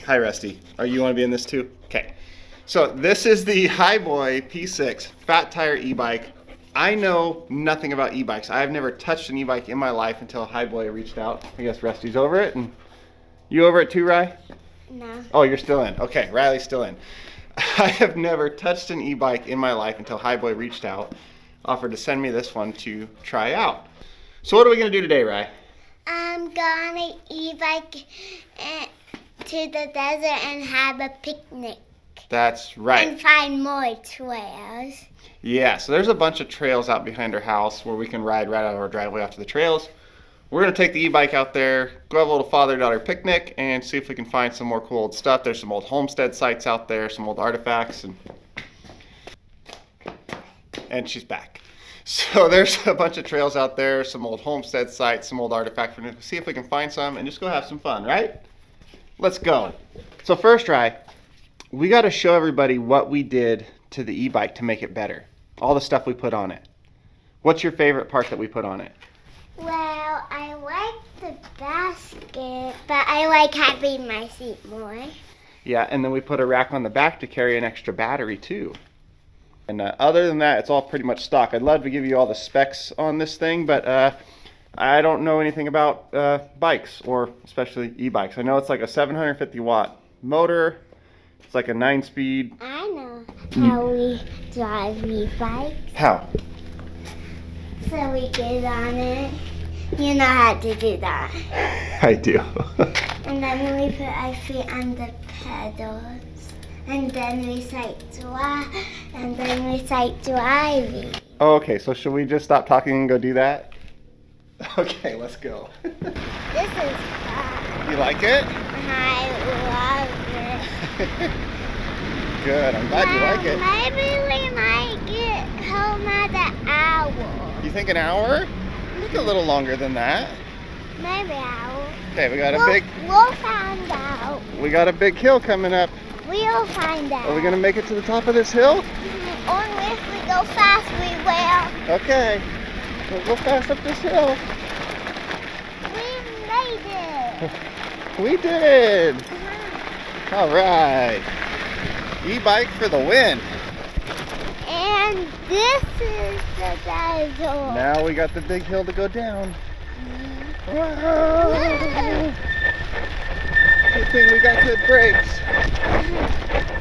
Hi, Rusty. You want to be in this too? Okay. So this is the Hiboy P6 fat tire e-bike. I know nothing about e-bikes. I've never touched an e-bike in my life until Hiboy reached out. I guess Rusty's over it, and you over it too, Ry? No. Oh, you're still in. Okay, Riley's still in. I have never touched an e-bike in my life until Hiboy reached out, offered to send me this one to try out. So what are we gonna do today, Ry? I'm gonna e-bike to the desert and have a picnic. That's right. And find more trails. Yeah, so there's a bunch of trails out behind our house where we can ride right out of our driveway out to the trails. We're going to take the e-bike out there, go have a little father-daughter picnic, and see if we can find some more cool old stuff. There's some old homestead sites out there, some old artifacts, and she's back. So there's a bunch of trails out there, some old homestead sites, some old artifacts. We're going to see if we can find some and just go have some fun, right? Let's go. So first, Ry, we got to show everybody what we did to the e-bike to make it better. All the stuff we put on it. What's your favorite part that we put on it? Well, I like the basket, but I like having my seat more. Yeah, and then we put a rack on the back to carry an extra battery too. And other than that, it's all pretty much stock. I'd love to give you all the specs on this thing, but I don't know anything about bikes, or especially e-bikes. I know it's like a 750 watt motor. It's like a 9-speed. I know how we drive e-bikes. How? So we get on it. You know how to do that. I do. And then we put our feet on the pedals. And then we start driving. Okay, so should we just stop talking and go do that? Okay, let's go. This is fun. You like it? I love it. Good, I'm glad you like it. Maybe we might get home at an hour. You think an hour? Think a little longer than that. Maybe an hour. Okay, we got We'll find out. We got a big hill coming up. We'll find out. Are we gonna make it to the top of this hill? Only if we go fast, we will. Okay, we'll go fast up this hill. We made it. We did. All right. E-bike for the win. And this is the desert. Now we got the big hill to go down. Whoa. Good thing we got good brakes.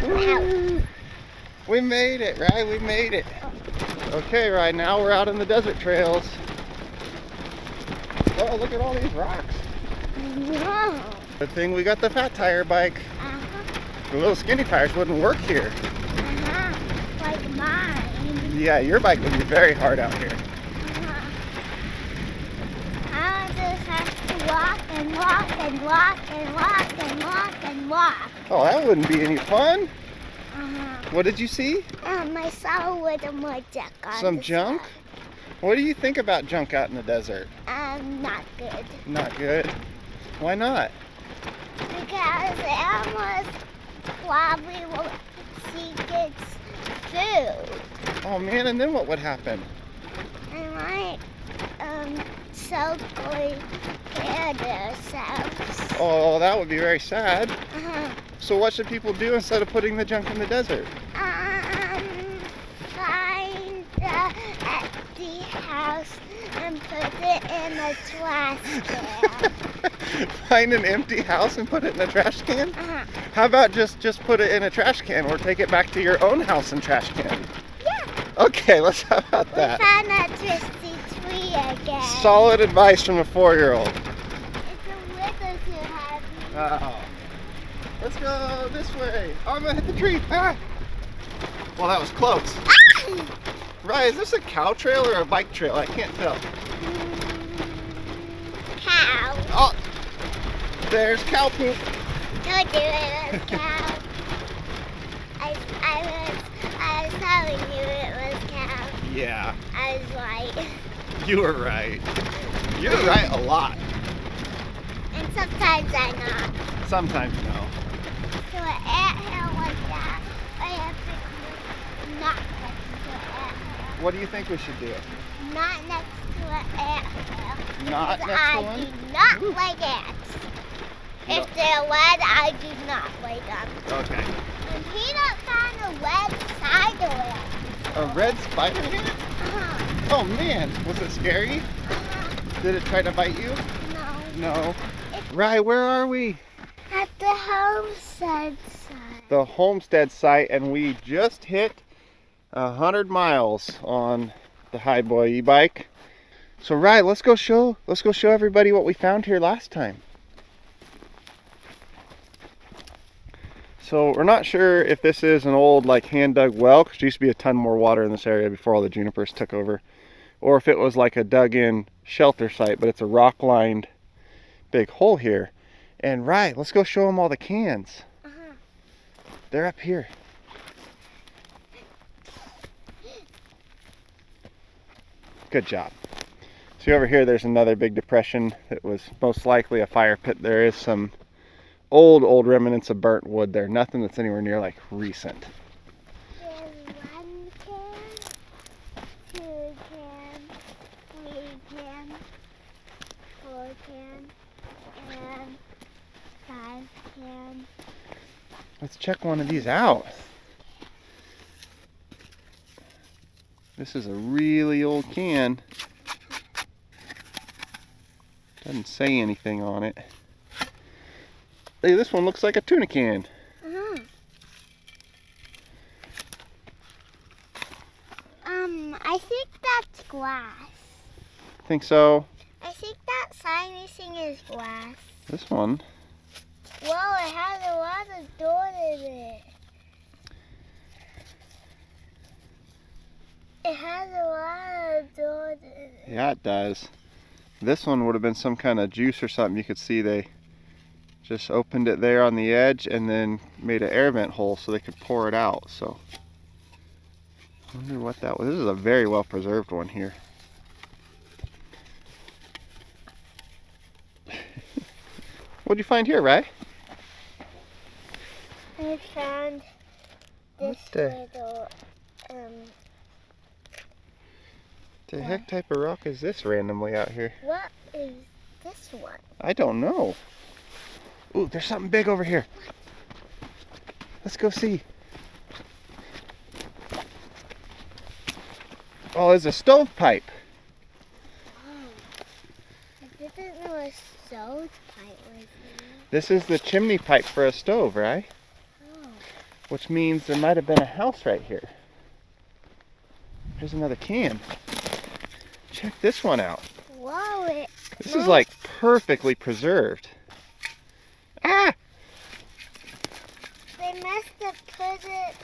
Ow. We made it, right? We made it. Okay, right now we're out on the desert trails. Oh, look at all these rocks. Whoa. Good thing we got the fat tire bike. The little skinny tires wouldn't work here. Like mine. Yeah, your bike would be very hard out here. I just have to walk and walk and walk and walk and walk and walk. Oh, that wouldn't be any fun. What did you see? I saw a little more junk on Some the junk? side. What do you think about junk out in the desert? Not good. Not good. Why not? Because it almost probably will see its food. Oh man, and then what would happen? And might so-called kill themselves. Oh, that would be very sad. So what should people do instead of putting the junk in the desert? Find the empty house and put it in a trash can. Find an empty house and put it in a trash can? How about just put it in a trash can, or take it back to your own house and trash can? Yeah. Okay, let's have about that. We found that twisty tree again. Solid advice from a 4-year-old. It's a little too heavy. Oh. Let's go this way. Oh, I'm gonna hit the tree. Ah. Well, that was close. Right, is this a cow trail or a bike trail? I can't tell. Cow. Oh, there's cow poop. Don't do it, it was cow. I was telling you it was cow. Yeah, I was right. you were right. You were right a lot. And sometimes I'm not. Sometimes no. So an anthill like that, I have to not next to an anthill. What do you think we should do? Not next to an anthill. Not Because next to I one? do not like ants. If they're red, I do not like them. Okay. And Peanut found a red spider. A red spider here? Uh-huh. Oh man, was it scary? Did it try to bite you? No. No. Right, where are we? At the homestead site. The homestead site, and we just hit 100 miles on the Hiboy e-bike. So right, let's go show everybody what we found here last time. So we're not sure if this is an old like hand dug well, because there used to be a ton more water in this area before all the junipers took over, or if it was like a dug in shelter site, but it's a rock lined big hole here. And right, let's go show them all the cans. They're up here. Good job. See over here, there's another big depression. It was most likely a fire pit. There is some old remnants of burnt wood there. Nothing that's anywhere near like recent. There's 1 can, 2 can, 3 can, 4 can, and 5 can. Let's check one of these out. This is a really old can. Doesn't say anything on it. Hey, this one looks like a tuna can. I think that's glass. Think so? I think that shiny thing is glass. This one. Whoa, it has a lot of dirt in it. It has a lot of dirt in it. Yeah, it does. This one would have been some kind of juice or something. You could see they just opened it there on the edge and then made an air vent hole so they could pour it out. So I wonder what that was. This is a very well preserved one here. What'd you find here, Ray? I found this little, The heck type of rock is this randomly out here? what is this one? I don't know. Ooh, there's something big over here. Let's go see. Oh, it's a stovepipe. Oh, I didn't know a stove pipe was here. This is the chimney pipe for a stove, right? Oh. Which means there might have been a house right here. There's another can. Check this one out. Whoa, This is like perfectly preserved. Ah! They must have put it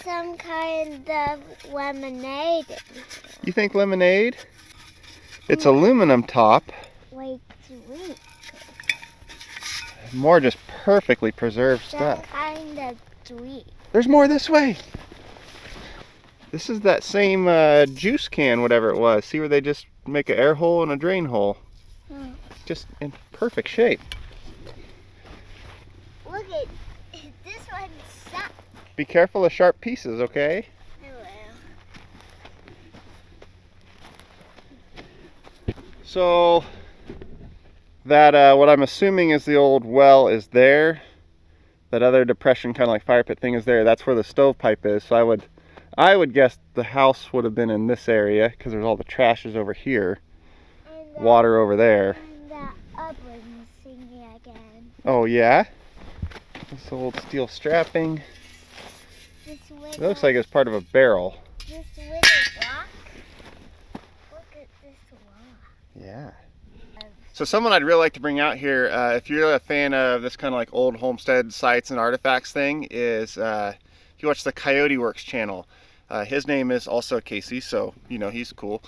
some kind of lemonade in here. You think lemonade? It's aluminum top. Like sweet. More just perfectly preserved Some stuff. kind of sweet. There's more this way. This is that same juice can, whatever it was. See where they just make an air hole and a drain hole. Just in perfect shape. Look at this one sucks. Be careful of sharp pieces, okay? I will. So that what I'm assuming is the old well is there. That other depression, kind of like fire pit thing, is there. That's where the stovepipe is. So I would guess the house would have been in this area because there's all the trash is over here, water over there. And the oven's singing again. Oh yeah, this old steel strapping. This It looks like it's part of a barrel. This little rock. Look at this rock. Yeah. So someone I'd really like to bring out here, if you're a fan of this kind of like old homestead sites and artifacts thing, is if you watch the Coyote Works channel. His name is also Casey, so you know he's cool.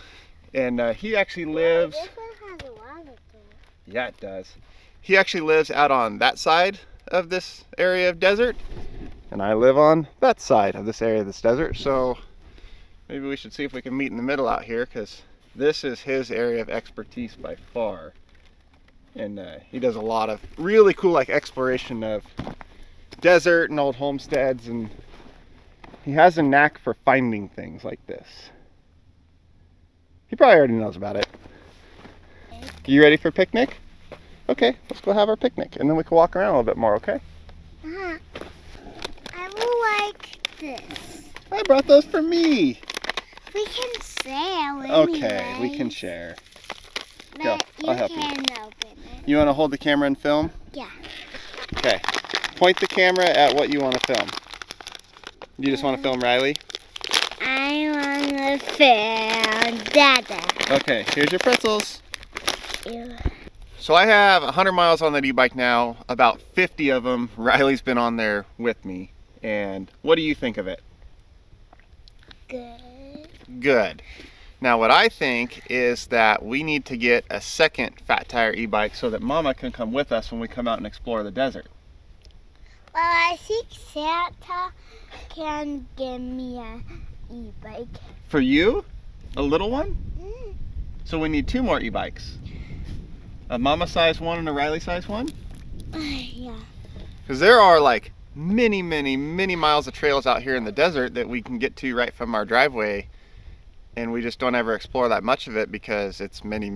And he actually lives... This one has a lot of dirt. Yeah, it does. He actually lives out on that side of this area of desert, and I live on that side of this area of this desert, so maybe we should see if we can meet in the middle out here, because this is his area of expertise by far. And he does a lot of really cool like exploration of desert and old homesteads, and he has a knack for finding things like this. He probably already knows about it. You ready for a picnic? Okay, let's go have our picnic, and then we can walk around a little bit more, okay? I will like this. I brought those for me. We can share Okay, we can share. Go, I'll help you. Open it. You want to hold the camera and film? Yeah. Okay. Point the camera at what you want to film. You just want to film Riley? I want to film Dada. Okay, here's your pretzels. Ew. So I have 100 miles on that e-bike now. About 50 of them, Riley's been on there with me. And what do you think of it? Good. Good. Now what I think is that we need to get a second fat tire e-bike so that Mama can come with us when we come out and explore the desert. Well, I think Santa can give me an e-bike. For you? A little one? Mm. So we need 2 more e-bikes. A Mama size one and a Riley size one? Yeah. Because there are like many miles of trails out here in the desert that we can get to right from our driveway, and we just don't ever explore that much of it because it's many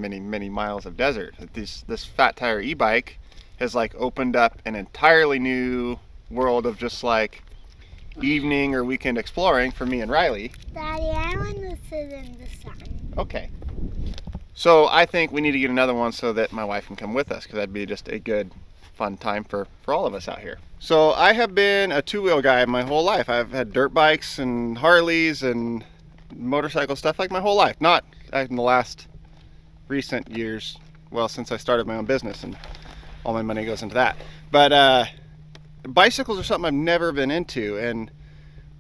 miles of desert. This fat tire e-bike has like opened up an entirely new world of just like evening or weekend exploring for me and Riley. Daddy, I want to sit in the sun. Okay. So I think we need to get another one so that my wife can come with us, because that'd be just a good fun time for all of us out here. So I have been a 2-wheel guy my whole life. I've had dirt bikes and Harleys and motorcycle stuff like my whole life. Not in the last recent years, well, since I started my own business and all my money goes into that. But bicycles are something I've never been into, and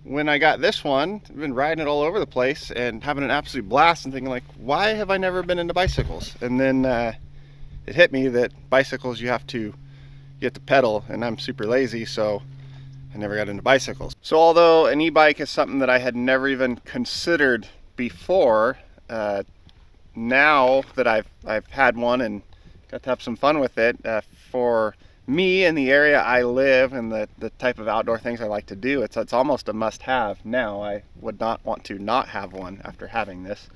when I got this one, I've been riding it all over the place and having an absolute blast and thinking like, why have I never been into bicycles? And then it hit me that bicycles you have to pedal, and I'm super lazy, so I never got into bicycles. So although an e-bike is something that I had never even considered before, now that I've had one and got to have some fun with it, for me in the area I live and the type of outdoor things I like to do, it's almost a must-have now. I would not want to not have one after having this.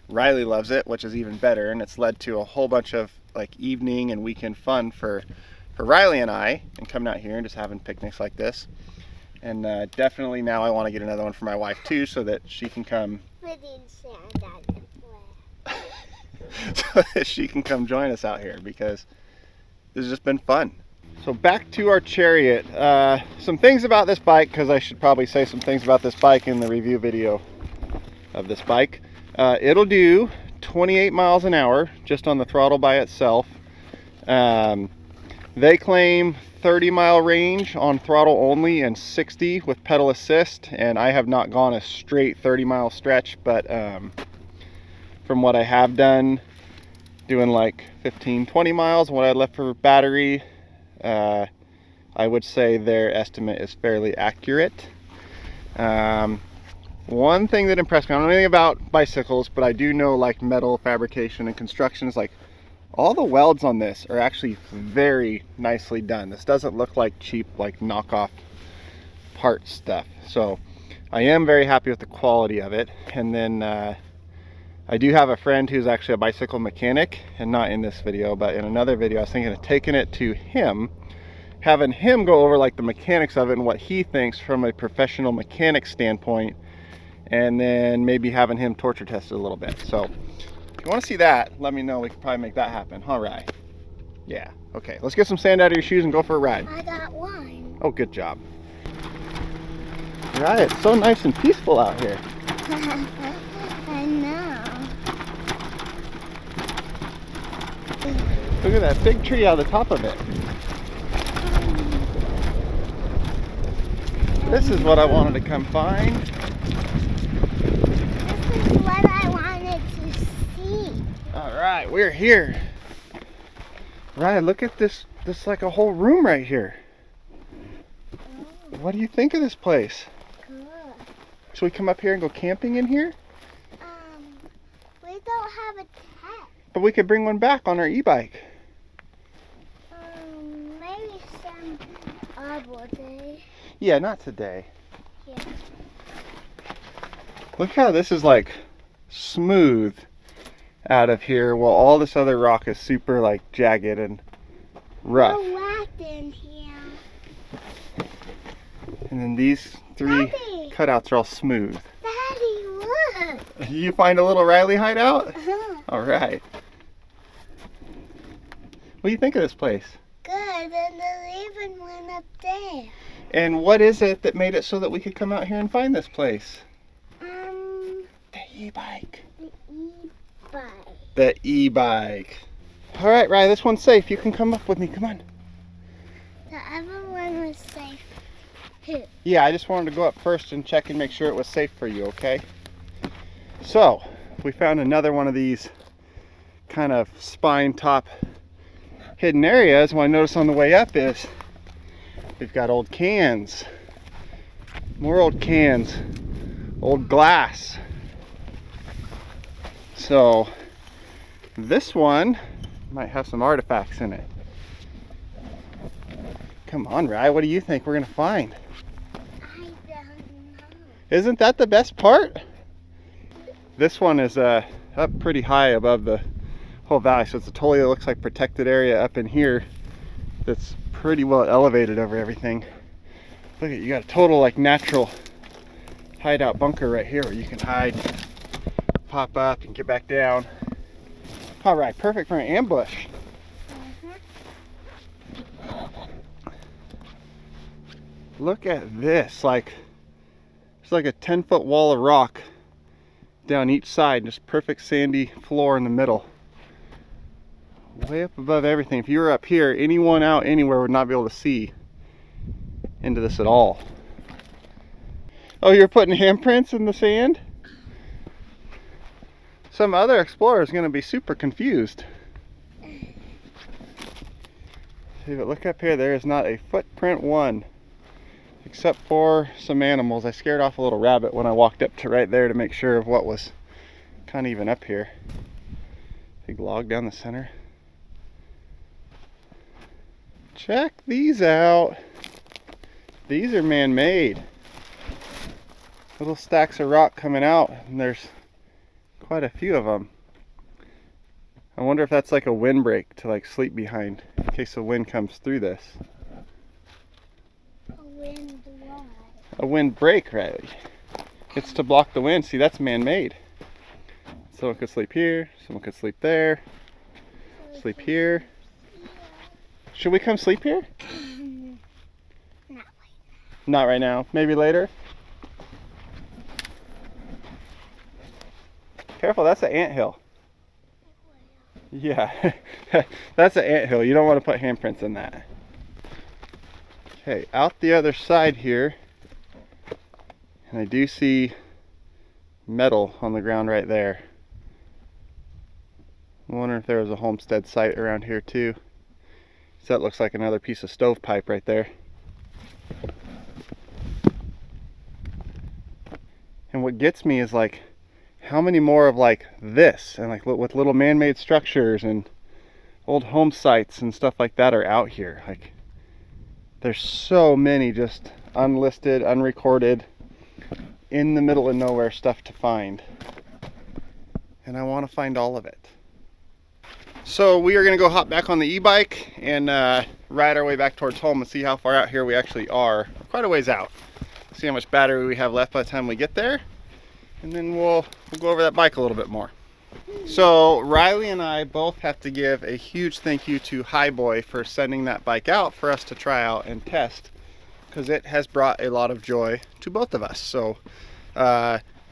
Riley loves it, which is even better, and it's led to a whole bunch of like evening and weekend fun for Riley and I, and coming out here and just having picnics like this. And definitely now I want to get another one for my wife too, so that she can come so that she can come join us out here, because this has just been fun. So back to our Chariot. Some things about this bike, because I should probably say some things about this bike in the review video of this bike. It'll do 28 miles an hour just on the throttle by itself. They claim 30-mile range on throttle only and 60 with pedal assist, and I have not gone a straight 30-mile stretch, but from what I have done, doing like 15-20 miles, what I left for battery, I would say their estimate is fairly accurate. One thing that impressed me, I don't know anything about bicycles, but I do know like metal fabrication and construction, is like all the welds on this are actually very nicely done. This doesn't look like cheap, like knockoff part stuff. So I am very happy with the quality of it. And then I do have a friend who's actually a bicycle mechanic, and not in this video, but in another video, I was thinking of taking it to him, having him go over like the mechanics of it and what he thinks from a professional mechanic standpoint, and then maybe having him torture test it a little bit. So if you want to see that, let me know. We can probably make that happen. All right. Yeah. Okay. Let's get some sand out of your shoes and go for a ride. I got one. Oh, good job. Right. It's so nice and peaceful out here. I know. Look at that big tree on the top of it. This is what I wanted to come find. This is what I wanted to see. All right, we're here. Right, look at this. This is like a whole room right here. What do you think of this place? Good. Should we come up here and go camping in here? We don't have a tent. But we could bring one back on our e-bike. Maybe some other day. Yeah, not today. Yeah. Look how this is like smooth out of here, while all this other rock is super like jagged and rough. No wet in here. And then these 3 Daddy. cutouts are all smooth. Daddy, look. You find a little Riley hideout? Uh-huh. All right. What do you think of this place? Good, and there's even one up there. And what is it that made it so that we could come out here and find this place? The The e-bike. e-bike. The e-bike. All right, Riley, this one's safe. You can come up with me. Come on. The other one was safe too. Yeah, I just wanted to go up first and check and make sure it was safe for you, okay? So, we found another one of these kind of spine top hidden areas. What I noticed on the way up is we've got old cans. More old cans. Old glass. So, this one might have some artifacts in it. Come on, Rye, what do you think we're gonna find? I don't know. Isn't that the best part? This one is up pretty high above the whole valley, so it's a totally looks like protected area up in here that's pretty well elevated over everything. Look at, you got a total like natural hideout bunker right here where you can hide, pop up and get back down. All right, perfect for an ambush. Look at this, like it's like a 10-foot wall of rock down each side, just perfect sandy floor in the middle. Way up above everything. If you were up here, anyone out anywhere would not be able to see into this at all. Oh, you're putting handprints in the sand? Some other explorer is going to be super confused. See, but look up here, there is not a footprint one. Except for some animals. I scared off a little rabbit when I walked up to right there to make sure of what was kind of even up here. Big log down the center. Check these out. These are man-made. Little stacks of rock coming out, and there's quite a few of them. I wonder if that's like a windbreak to like sleep behind in case the wind comes through this. A windbreak, Riley. It's to block the wind. See, that's man-made. Someone could sleep here, someone could sleep there, sleep here. Should we come sleep here? Not right Not right now. Maybe later? Careful, that's an anthill. Yeah, that's an anthill. You don't want to put handprints in that. Okay, out the other side here, and I do see metal on the ground right there. I wonder if there was a homestead site around here too. So that looks like another piece of stovepipe right there. And what gets me is like, how many more of like this, and like with little man-made structures and old home sites and stuff like that are out here. Like, there's so many just unlisted, unrecorded, in the middle of nowhere stuff to find. And I want to find all of it. So we are going to go hop back on the e-bike and ride our way back towards home and see how far out here we actually are. We're quite a ways out. See how much battery we have left by the time we get there. And then we'll go over that bike a little bit more. So Riley and I both have to give a huge thank you to Hiboy for sending that bike out for us to try out and test, because it has brought a lot of joy to both of us. So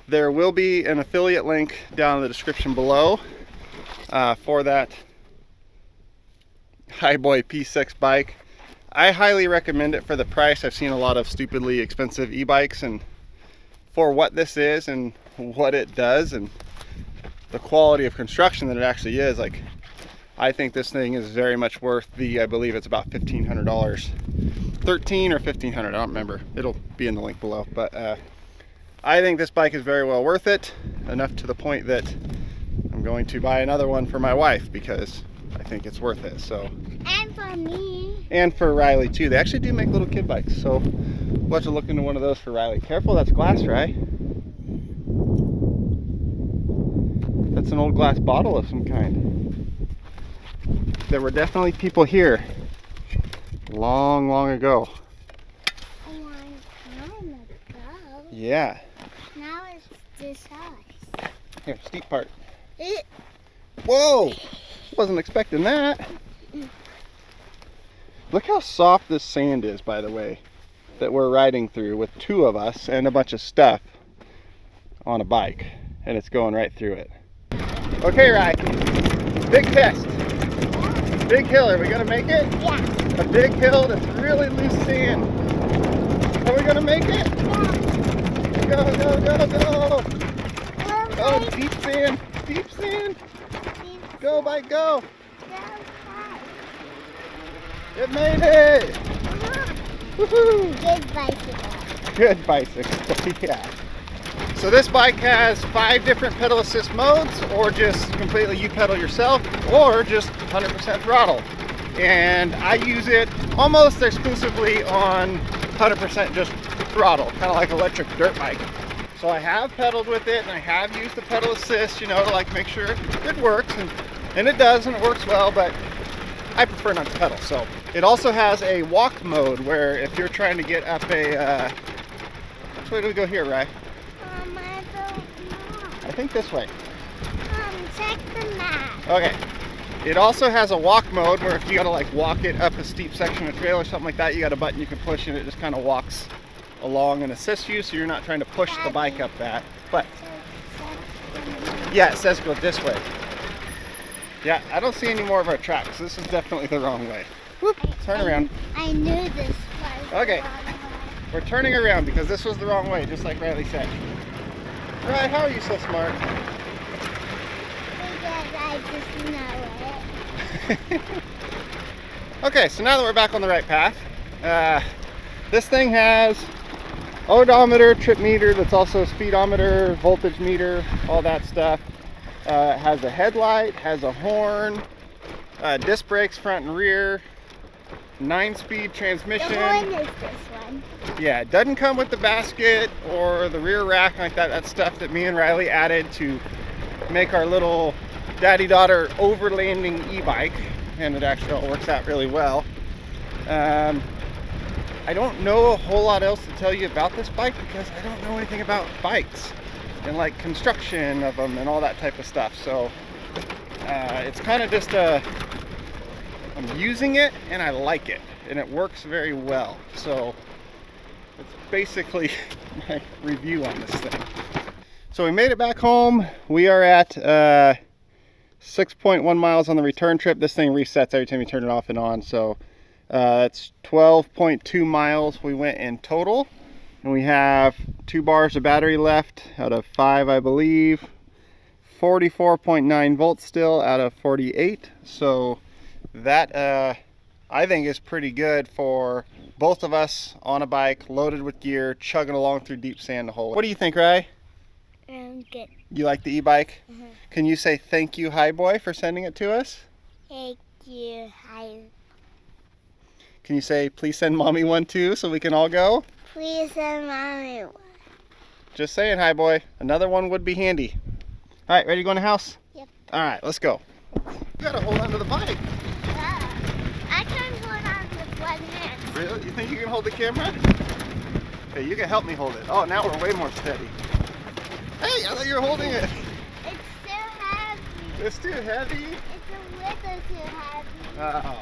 there will be an affiliate link down in the description below for that Hiboy P6 bike. I highly recommend it for the price. I've seen a lot of stupidly expensive e-bikes, and for what this is and what it does and the quality of construction that it actually is, like, I think this thing is very much worth the, I believe it's about $1,500. $1,300 or $1,500, I don't remember. It'll be in the link below. But I think this bike is very well worth it, enough to the point that I'm going to buy another one for my wife because I think it's worth it. So, And for me. and for Riley too. They actually do make little kid bikes, so we'll have to look into one of those for Riley. Careful, that's glass, right? That's an old glass bottle of some kind. There were definitely people here long, long ago. A long time ago. Yeah. Now it's this size. Here, steep part. Whoa! Wasn't expecting that. Look how soft this sand is, by the way, that we're riding through with 2 of us and a bunch of stuff on a bike, and it's going right through it. Okay, Rye. Big test. Big hill. Are we gonna make it? Yeah. A big hill that's really loose sand. Are we gonna make it? Yeah. Go, go, go, go! Oh, deep sand, deep sand. Go, bike, go! It made it! Woohoo! Good bicycle. Good bicycle, yeah. So this bike has 5 different pedal assist modes, or just completely you pedal yourself, or just 100% throttle. And I use it almost exclusively on 100% just throttle, kind of like electric dirt bike. So I have pedaled with it, and I have used the pedal assist, you know, to like make sure it works, and it does, and it works well, but I prefer not to pedal. So it also has a walk mode where if you're trying to get up a, which way do we go here, Rye? I don't know. I think this way. Check the map. Okay. It also has a walk mode where if you gotta like walk it up a steep section of trail or something like that, you got a button you can push and it just kind of walks along and assists you, so you're not trying to push the bike up that. But yeah, it says go this way. Yeah, I don't see any more of our tracks. This is definitely the wrong way. Whoop, turn around. I knew this was Okay. the wrong way. We're turning around because this was the wrong way, just like Riley said. Right, how are you so smart? Because I just know it. Okay, so now that we're back on the right path, this thing has odometer, trip meter, that's also speedometer, voltage meter, all that stuff. It has a headlight, has a horn, disc brakes front and rear, 9-speed transmission. The horn is this one. Yeah, it doesn't come with the basket or the rear rack like that. That's stuff that me and Riley added to make our little daddy-daughter overlanding e-bike, and it actually all works out really well. I don't know a whole lot else to tell you about this bike because I don't know anything about bikes and like construction of them and all that type of stuff. So it's kind of just I'm using it and I like it and it works very well. So it's basically my review on this thing. So we made it back home. We are at 6.1 miles on the return trip. This thing resets every time you turn it off and on. So it's 12.2 miles we went in total. And we have 2 bars of battery left out of 5, I believe. 44.9 volts still out of 48. So that I think is pretty good for both of us on a bike, loaded with gear, chugging along through deep sand the whole way. What do you think, Rye? Good. You like the e-bike? Uh-huh. Can you say thank you, Hiboy, for sending it to us? Thank you. Hi. Can you say please send mommy one too so we can all go? Please send mommy one. Just saying, Hiboy. Another one would be handy. All right, ready to go in the house? Yep. All right, let's go. You gotta hold on to the bike. I can hold on with one hand. Really? You think you can hold the camera? Okay, you can help me hold it. Oh, now we're way more steady. Hey, I thought you were holding it. It's too heavy. It's too heavy? It's a little too heavy. Oh.